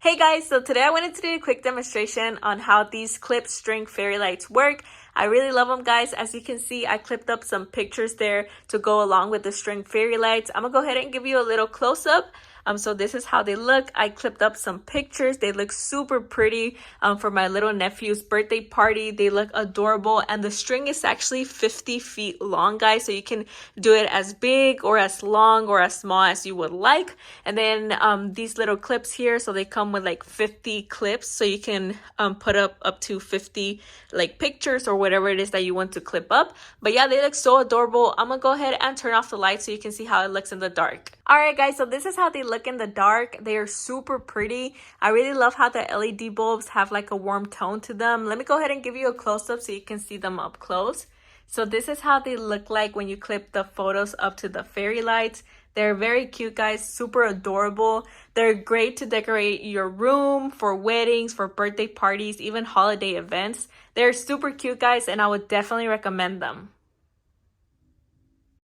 Hey guys, so today I wanted to do a quick demonstration on how these clip string fairy lights work. I really love them, guys. As you can see, I clipped up some pictures there to go along with the string fairy lights. I'm gonna go ahead and give you a little close-up. So this is how they look. I clipped up some pictures. They look super pretty for my little nephew's birthday party. They look adorable, and the string is actually 50 feet long, guys, so you can do it as big or as long or as small as you would like. And then these little clips here, so they come with like 50 clips, so you can put up to 50 like pictures or whatever it is that you want to clip up. But yeah, they look so adorable. I'm gonna go ahead and turn off the light so you can see how it looks in the dark. All right, guys, so this is how they look in the dark. They are super pretty. I really love how the LED bulbs have like a warm tone to them. Let me go ahead and give you a close-up so you can see them up close. So this is how they look like when you clip the photos up to the fairy lights. They're very cute, guys, super adorable. They're great to decorate your room for weddings, for birthday parties, even holiday events. They're super cute, guys, and I would definitely recommend them.